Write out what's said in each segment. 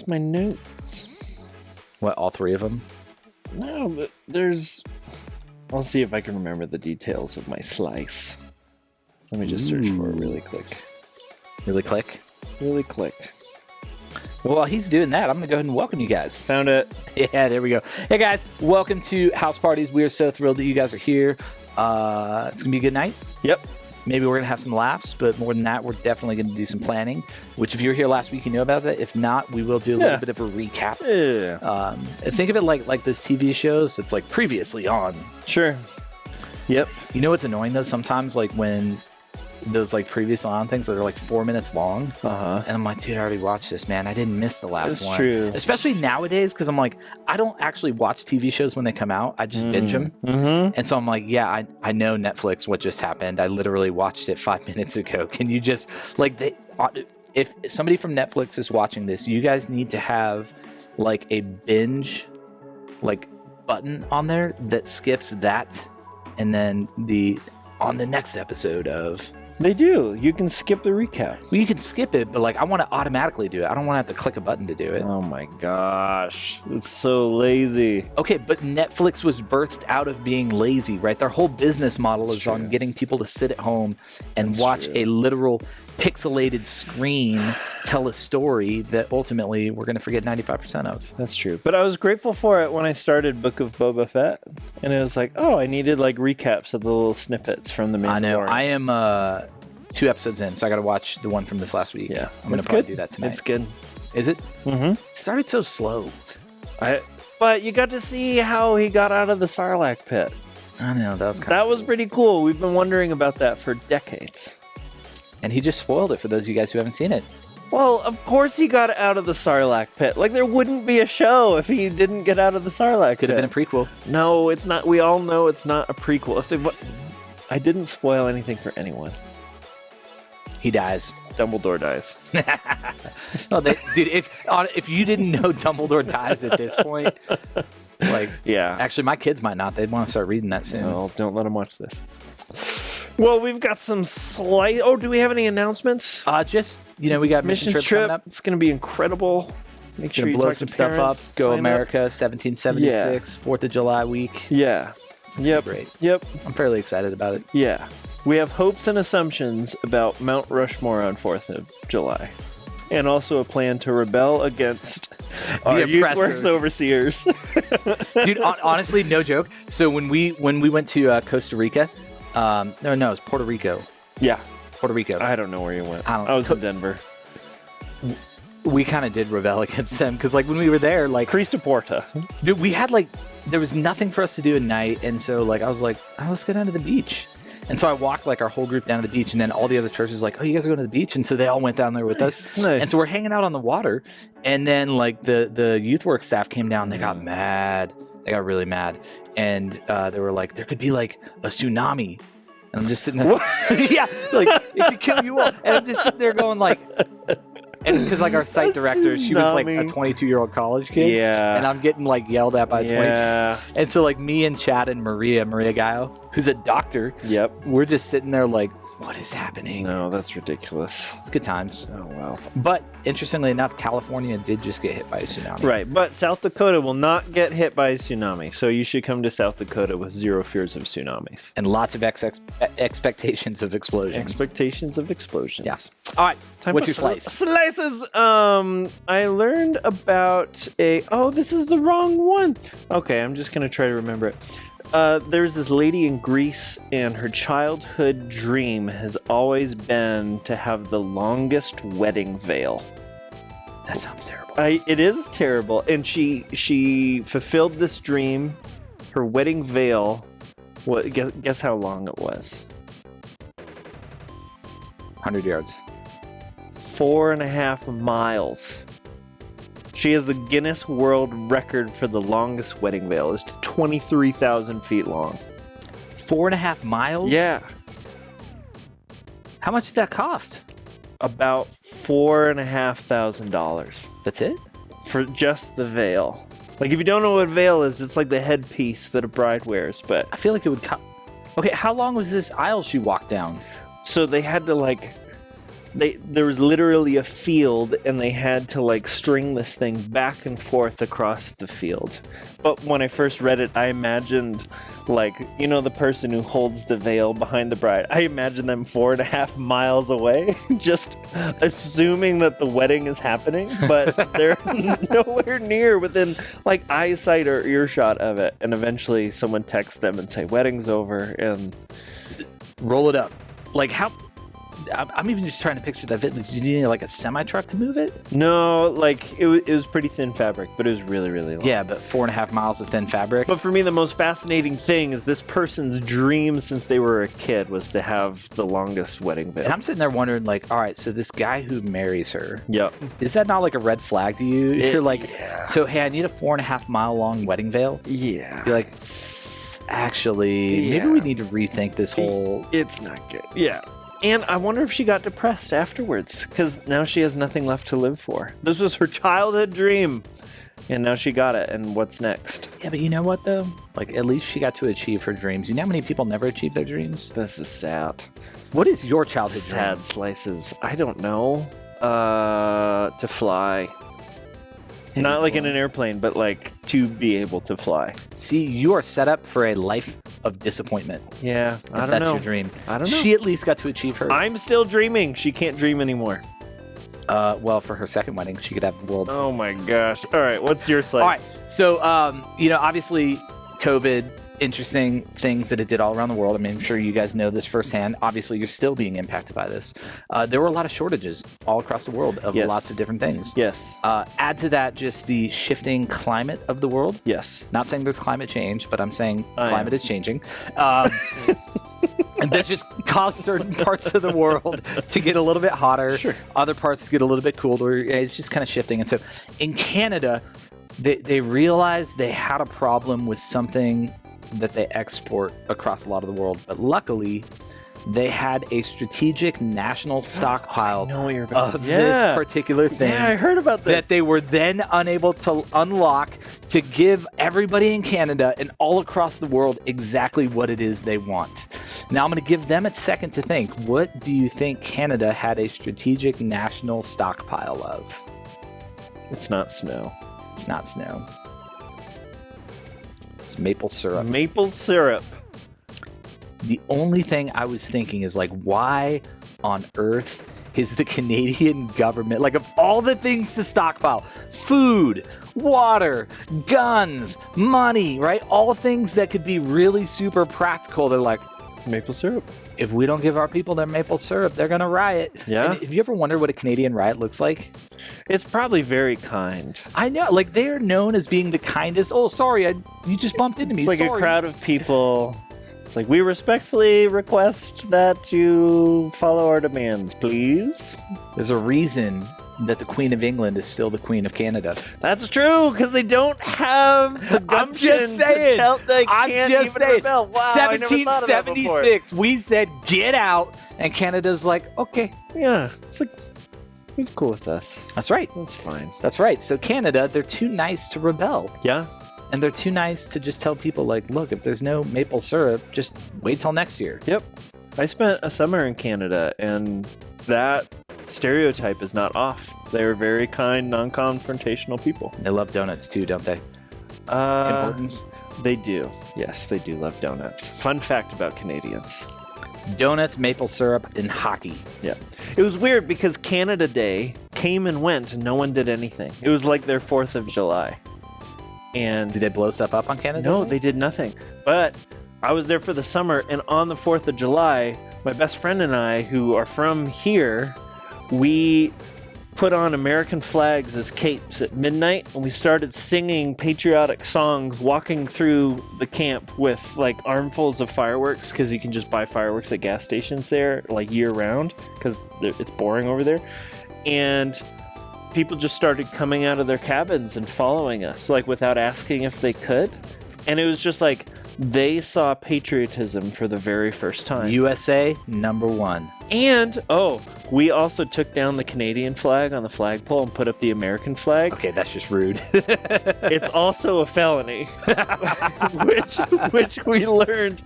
lost my notes. What, all three of them? No, but there's... I'll see if I can remember the details of my slice. Let me just search for it really quick. Really quick? Really quick. Well, while he's doing that, I'm going to go ahead and welcome you guys. Found it. Yeah, there we go. Hey, guys. Welcome to House Parties. We are so thrilled that you guys are here. It's going to be a good night. Yep. Maybe we're going to have some laughs, but more than that, we're definitely going to do some planning, which if you were here last week, you know about that. If not, we will do a little bit of a recap. Yeah. Think of it like those TV shows. It's like previously on. Sure. Yep. You know what's annoying, though? Sometimes, like, when those, like, previously on things that are, like, 4 minutes long, and I'm like, dude, I already watched this, man. I didn't miss the last one. That's true. Especially nowadays, because I'm like, I don't actually watch TV shows when they come out. I just binge them. And so I'm like, yeah, I know Netflix, what just happened. I literally watched it 5 minutes ago. Can you just, like, if somebody from Netflix is watching this, you guys need to have, like, a binge, like, button on there that skips that and then on the next episode of... They do. You can skip the recap. Well, you can skip it, but like I want to automatically do it. I don't want to have to click a button to do it. Oh my gosh. It's so lazy. Okay, but Netflix was birthed out of being lazy, right? Their whole business model is on getting people to sit at home and watch a literal pixelated screen tell a story that ultimately we're going to forget 95% of. That's true. But I was grateful for it when I started Book of Boba Fett. And it was like, oh, I needed like recaps of the little snippets from the Mandalorian. I know. I am 2 episodes in, so I got to watch the one from this last week. Yeah. I'm going to probably do that tonight. It's good. Is it? Mm-hmm. It started so slow. But you got to see how he got out of the Sarlacc pit. I know. That was pretty cool. We've been wondering about that for decades. And he just spoiled it for those of you guys who haven't seen it. Well, of course he got out of the Sarlacc pit. Like, there wouldn't be a show if he didn't get out of the Sarlacc pit. Could have been a prequel. No, it's not. We all know it's not a prequel. I didn't spoil anything for anyone. He dies. Dumbledore dies. Dude, if you didn't know Dumbledore dies at this point, like, yeah. Actually, my kids might not. They'd want to start reading that soon. No, don't let them watch this. Well, we've got some slight... Oh, do we have any announcements? Just, we got Mission Trip coming up. It's going to be incredible. Make sure you blow talk some to stuff parents, up. Go sign America, up. 1776, 4th of July week. Yeah. Yep. Great. Yep. I'm fairly excited about it. Yeah. We have hopes and assumptions about Mount Rushmore on 4th of July. And also a plan to rebel against our YouthWorks overseers. Dude, honestly, no joke. So when we went to Costa Rica, no, it was Puerto Rico. Yeah. Puerto Rico. I don't know where you went. I was in Denver. We kind of did rebel against them because, like, when we were there, like... Cristo Porta. Dude, we had, like... There was nothing for us to do at night, and so, like, I was like, oh, let's go down to the beach. And so I walked, like, our whole group down to the beach, and then all the other churches like, oh, you guys are going to the beach? And so they all went down there with us. Nice. And so we're hanging out on the water, and then, like, the YouthWorks staff came down. They got mad. They got really mad. And they were like, there could be, like, a tsunami. And I'm just sitting there. Yeah, like, it could kill you all. And I'm just sitting there going, like... And because, like, our site director, she was, like, a 22-year-old college kid. Yeah. And I'm getting, like, yelled at by a 22. Yeah. And so, like, me and Chad and Maria Gallo, who's a doctor. Yep. We're just sitting there like, what is happening? No, that's ridiculous. It's good times. Oh, wow. But, interestingly enough, California did just get hit by a tsunami. Right, but South Dakota will not get hit by a tsunami, so you should come to South Dakota with zero fears of tsunamis. And lots of expectations of explosions. Expectations of explosions. Yeah. All right, what's your slice? Slices! I learned about this is the wrong one. Okay, I'm just going to try to remember it. There's this lady in Greece, and her childhood dream has always been to have the longest wedding veil. That sounds terrible. It is terrible, and she fulfilled this dream. Her wedding veil, guess how long it was? 100 yards. 4.5 miles. She has the Guinness World Record for the longest wedding veil. It's 23,000 feet long. 4.5 miles? Yeah. How much did that cost? About $4,500. That's it? For just the veil. Like, if you don't know what veil is, it's like the headpiece that a bride wears, but... I feel like it would... Okay, how long was this aisle she walked down? So they had to, like... there was literally a field, and they had to like string this thing back and forth across the field. But when I first read it, I imagined, like, you know, the person who holds the veil behind the bride. I imagined them 4.5 miles away, just assuming that the wedding is happening, but they're nowhere near within like eyesight or earshot of it. And eventually someone texts them and say, wedding's over, and Roll it up. Like, how... I'm even just trying to picture that. Did you need like a semi-truck to move it? no, like it was pretty thin fabric, but it was really, really long. Yeah, but 4.5 miles of thin fabric. But for me, the most fascinating thing is this person's dream since they were a kid was to have the longest wedding veil. And I'm sitting there wondering, like, all right, so this guy who marries her, Yep. is that not like a red flag to you? You're like, yeah. so hey, I need a 4.5 mile long wedding veil. Yeah. You're like, actually, maybe Yeah. we need to rethink this whole. It's not good. Yeah. And I wonder if she got depressed afterwards, because now she has nothing left to live for. This was her childhood dream, and now she got it, and what's next? Yeah, but you know what though? Like, at least she got to achieve her dreams. You know how many people never achieve their dreams? This is sad. What is your childhood Sad dream? slices. I don't know. To fly. Not like in an airplane, but like to be able to fly. See, you are set up for a life of disappointment. Yeah, I If don't that's know. your dream. I don't know. She at least got to achieve hers. I'm still dreaming. She can't dream anymore. Well, for her second wedding, she could have the world's. Oh my gosh. All right, what's your slice? All right. So, you know, obviously, COVID, interesting things that it did all around the world. I mean, I'm sure you guys know this firsthand. Obviously, you're still being impacted by this. There were a lot of shortages all across the world of Yes. lots of different things. Yes. Add to that just the shifting climate of the world. Yes. Not saying there's climate change, but I'm saying I climate am. is changing. And that just caused certain parts of the world to get a little bit hotter, Sure. other parts to get a little bit cooler. It's just kind of shifting. And so in Canada, they realized they had a problem with something that they export across a lot of the world. But luckily, they had a strategic national stockpile know what you're about of to- this Yeah. particular thing. Yeah, I heard about this. That they were then unable to unlock to give everybody in Canada and all across the world exactly what it is they want. Now I'm going to give them a second to think. What do you think Canada had a strategic national stockpile of? It's not snow. It's not snow. It's maple syrup. Maple syrup. The only thing I was thinking is like, why on earth is the Canadian government, like of all the things to stockpile, food, water, guns, money, right? All things that could be really super practical. They're like, Maple syrup. if we don't give our people their maple syrup, they're going to riot. Yeah. And if you ever wonder what a Canadian riot looks like, It's probably very kind. I know, like they're known as being the kindest. Oh, sorry, you just bumped into me. It's like Sorry. a crowd of people. It's like, we respectfully request that you follow our demands, please. There's a reason that the Queen of England is still the Queen of Canada. That's true, because they don't have the gumption just saying. to tell they I'm can't just even saying. rebel. Wow, I never thought of that before. 1776, we said get out, and Canada's like, okay, Yeah, it's like, he's cool with us. that's right. That's fine. That's right. So Canada, they're too nice to rebel. Yeah. And they're too nice to just tell people, like, look, if there's no maple syrup, just wait till next year. Yep. I spent a summer in Canada, and that stereotype is not off. They're very kind, non-confrontational people. They love donuts too, don't they? Tim Hortons. They do. Yes, they do love donuts. Fun fact about Canadians. Donuts, maple syrup, and hockey. Yeah. It was weird because Canada Day came and went and no one did anything. It was like their 4th of July. And Do they blow stuff up on Canada? no, Day? they did nothing. But I was there for the summer, and on the 4th of July, my best friend and I, who are from here, we put on American flags as capes at midnight, and we started singing patriotic songs, walking through the camp with like armfuls of fireworks, because you can just buy fireworks at gas stations there, like year round, because it's boring over there. And people just started coming out of their cabins and following us, like without asking if they could. And it was just like they saw patriotism for the very first time. USA #1. And, we also took down the Canadian flag on the flagpole and put up the American flag. Okay, that's just rude. It's also a felony, which we learned.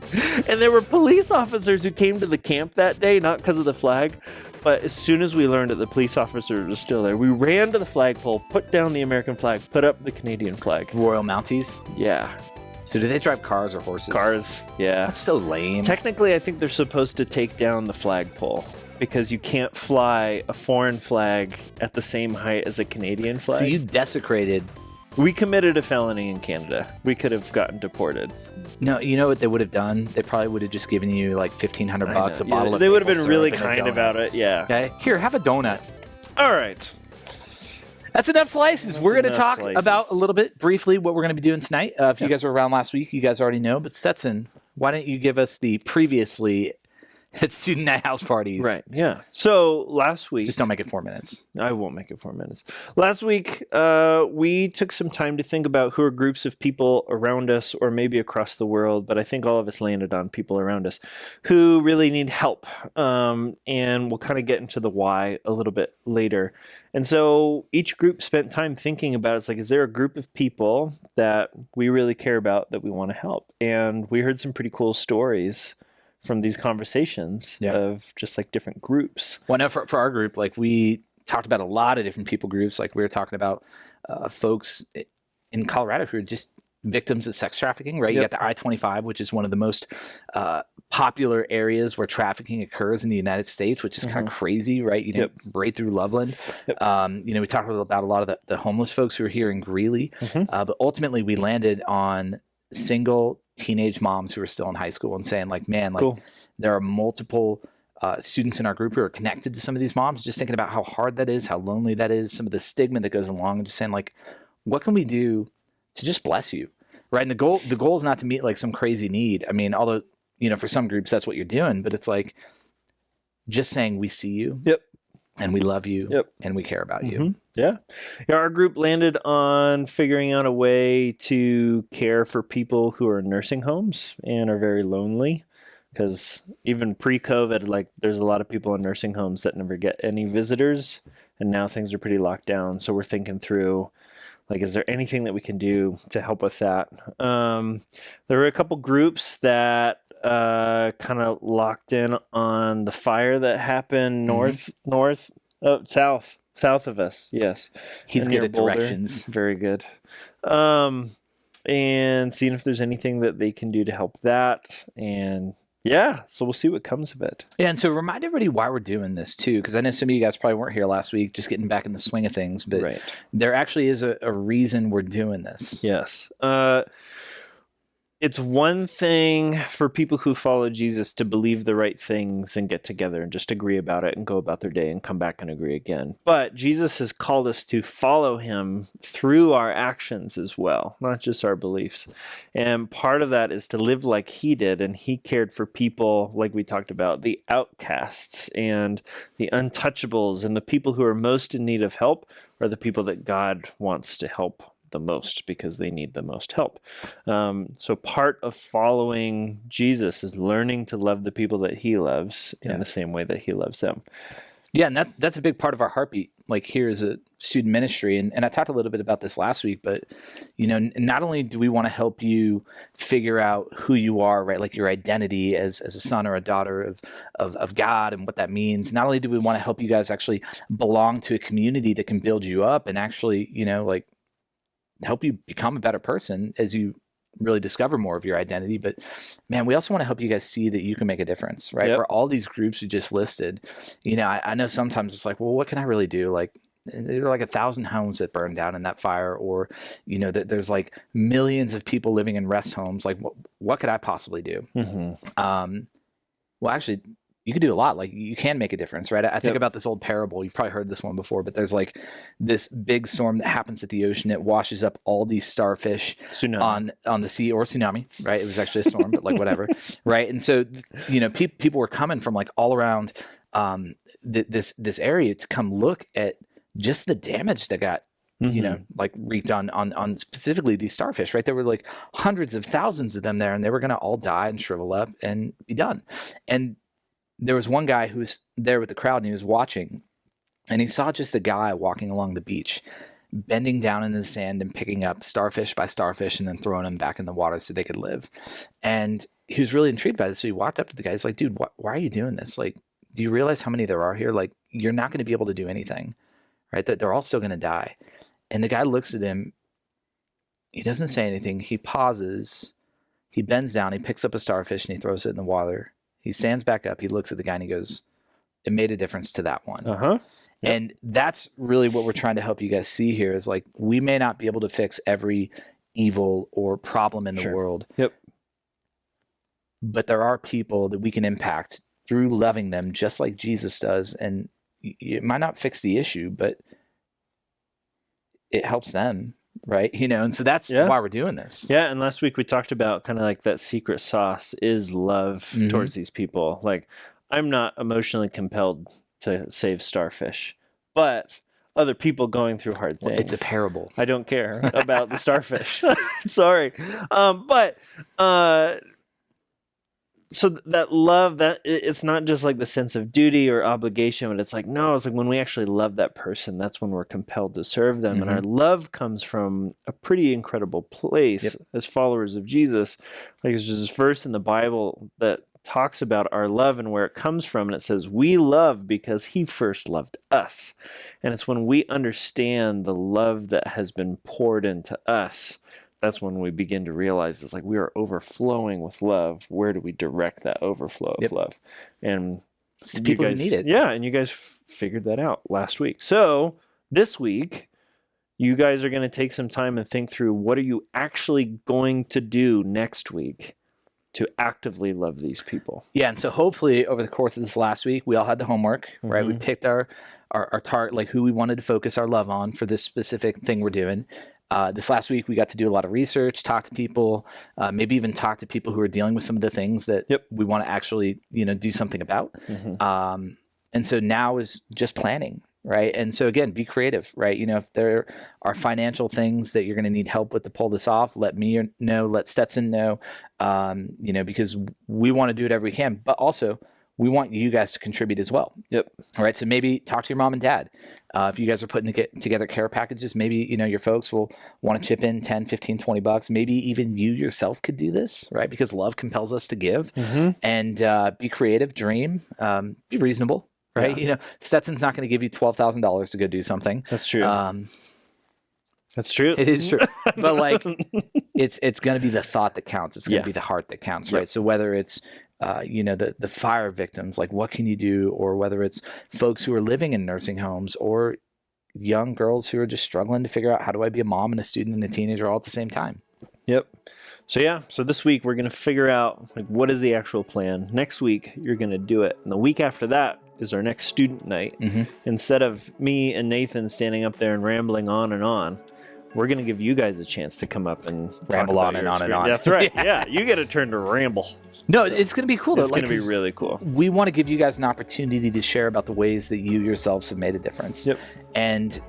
And there were police officers who came to the camp that day, not because of the flag, but as soon as we learned that the police officer was still there, we ran to the flagpole, put down the American flag, put up the Canadian flag. Royal Mounties. Yeah. So do they drive cars or horses? Cars, yeah. That's so lame. Technically, I think they're supposed to take down the flagpole because you can't fly a foreign flag at the same height as a Canadian flag. So you desecrated. We committed a felony in Canada. We could have gotten deported. No, you know what they would have done? They probably would have just given you like $1,500 a bottle of They would have maple been really syrup and a kind donut. about it, yeah. Okay, here, have a donut. All right. That's enough slices. We're going to enough talk slices. about a little bit briefly what we're going to be doing tonight. If you guys were around last week, you guys already know. But Stetson, why don't you give us the previously at student night house parties? Right, yeah. So last week... Just don't make it 4 minutes. I won't make it 4 minutes. Last week, we took some time to think about who are groups of people around us or maybe across the world, but I think all of us landed on people around us who really need help. And we'll kind of get into the why a little bit later. And so each group spent time thinking about, it's like, is there a group of people that we really care about that we want to help? And we heard some pretty cool stories from these conversations of just like different groups. Well, no, for our group, like we talked about a lot of different people groups. Like we were talking about folks in Colorado who are just victims of sex trafficking, right? You got the I-25, which is one of the most popular areas where trafficking occurs in the United States, which is kind of crazy, right? You know, right through Loveland. We talked about a lot of the homeless folks who are here in Greeley, but ultimately we landed on single teenage moms who are still in high school and saying like, man, like there are multiple students in our group who are connected to some of these moms, just thinking about how hard that is, how lonely that is, some of the stigma that goes along, and just saying like, what can we do to just bless you, right? And the goal is not to meet like some crazy need. I mean, although, for some groups that's what you're doing, but it's like just saying we see you and we love you and we care about you. Yeah, our group landed on figuring out a way to care for people who are in nursing homes and are very lonely. Because even pre-COVID, like there's a lot of people in nursing homes that never get any visitors, and now things are pretty locked down. So we're thinking through, like, is there anything that we can do to help with that? There were a couple groups that kind of locked in on the fire that happened south of us. Yes, He's near good at Boulder. directions. Very good. And seeing if there's anything that they can do to help that. And yeah, so we'll see what comes of it. Yeah, and so remind everybody why we're doing this too, because I know some of you guys probably weren't here last week, just getting back in the swing of things, but there actually is a reason we're doing this. Yes. It's one thing for people who follow Jesus to believe the right things and get together and just agree about it and go about their day and come back and agree again. But Jesus has called us to follow him through our actions as well, not just our beliefs. And part of that is to live like he did, and he cared for people, like we talked about, the outcasts and the untouchables, and the people who are most in need of help are the people that God wants to help the most because they need the most help. So part of following Jesus is learning to love the people that he loves in the same way that he loves them. Yeah, and that's a big part of our heartbeat. Like here is a student ministry, and I talked a little bit about this last week, but not only do we want to help you figure out who you are, right, like your identity as a son or a daughter of God and what that means. Not only do we want to help you guys actually belong to a community that can build you up and actually, like help you become a better person as you really discover more of your identity. But man, we also want to help you guys see that you can make a difference, right? For all these groups you just listed, I know sometimes it's like, well, what can I really do? Like there are like 1,000 homes that burned down in that fire, or, there's like millions of people living in rest homes. Like what could I possibly do? Well, actually, you could do a lot. Like you can make a difference, right? I think about this old parable. You've probably heard this one before, but there's like this big storm that happens at the ocean. It washes up all these starfish on the sea, or tsunami, right? It was actually a storm, but like whatever, right? And so, people were coming from like all around this area to come look at just the damage that got you know, like wreaked on specifically these starfish, right? There were like hundreds of thousands of them there, and they were going to all die and shrivel up and be done. And there was one guy who was there with the crowd, and he was watching, and he saw just a guy walking along the beach, bending down in the sand and picking up starfish by starfish and then throwing them back in the water so they could live. And he was really intrigued by this. So he walked up to the guy. He's like, dude, why are you doing this? Like, do you realize how many there are here? Like, you're not going to be able to do anything, right? That they're all still going to die. And the guy looks at him. He doesn't say anything. He pauses. He bends down. He picks up a starfish and he throws it in the water. He stands back up. He looks at the guy and he goes, it made a difference to that one. Yep. And that's really what we're trying to help you guys see here is like, we may not be able to fix every evil or problem in the world. Yep. But there are people that we can impact through loving them just like Jesus does. And it might not fix the issue, but it helps them, right? You know, and so that's why we're doing this. Yeah, and last week we talked about kind of like that secret sauce is love towards these people. Like, I'm not emotionally compelled to save starfish, but other people going through hard things. It's a parable. I don't care about the starfish. Sorry. So that love, that it's not just like the sense of duty or obligation, but it's like, no, it's like when we actually love that person, that's when we're compelled to serve them. And our love comes from a pretty incredible place as followers of Jesus. Like, there's this verse in the Bible that talks about our love and where it comes from. And it says, we love because he first loved us. And it's when we understand the love that has been poured into us, that's when we begin to realize it's like we are overflowing with love. Where do we direct that overflow of love? And it's the people who need it. Yeah, and you guys figured that out last week. So this week, you guys are going to take some time and think through, what are you actually going to do next week to actively love these people? Yeah, and so hopefully over the course of this last week, we all had the homework, right? We picked our target, like who we wanted to focus our love on for this specific thing we're doing. This last week, we got to do a lot of research, talk to people, maybe even talk to people who are dealing with some of the things that we want to actually, do something about. And so now is just planning, right? And so again, be creative, right? If there are financial things that you're going to need help with to pull this off, let me know, let Stetson know, because we want to do whatever we can, but also we want you guys to contribute as well. Yep. All right. So maybe talk to your mom and dad. If you guys are putting together care packages, maybe, your folks will want to chip in 10, 15, $20. Maybe even you yourself could do this, right? Because love compels us to give. And be creative, dream, be reasonable, right? Yeah. Stetson's not going to give you $12,000 to go do something. That's true. That's true. It is true. But like, it's going to be the thought that counts. It's going to be the heart that counts, right? So whether it's the fire victims, like what can you do? Or whether it's folks who are living in nursing homes or young girls who are just struggling to figure out, how do I be a mom and a student and a teenager all at the same time? Yep. So this week we're going to figure out, like, what is the actual plan. Next week you're going to do it. And the week after that is our next student night. Instead of me and Nathan standing up there and rambling on and on, we're going to give you guys a chance to come up and ramble on and on and on. That's right. Yeah. You get a turn to ramble. No, it's going to be cool. It's going to be really cool. We want to give you guys an opportunity to share about the ways that you yourselves have made a difference. Yep. And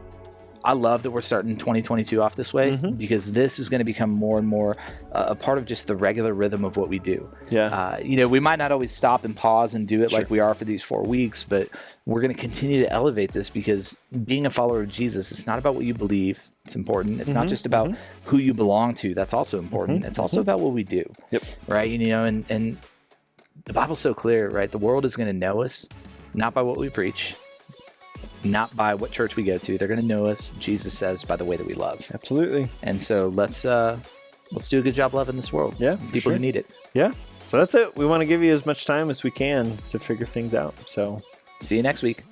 I love that we're starting 2022 off this way, because this is going to become more and more a part of just the regular rhythm of what we do. Yeah. We might not always stop and pause and do it like we are for these 4 weeks, but we're going to continue to elevate this, because being a follower of Jesus, it's not about what you believe. It's important. It's not just about who you belong to. That's also important. It's also about what we do. Yep. Right. And the Bible's so clear, right? The world is going to know us not by what we preach, not by what church we go to. They're going to know us, Jesus says, by the way that we love. Absolutely. And so let's do a good job loving this world. Yeah. People who need it. Yeah. So that's it. We want to give you as much time as we can to figure things out. So see you next week.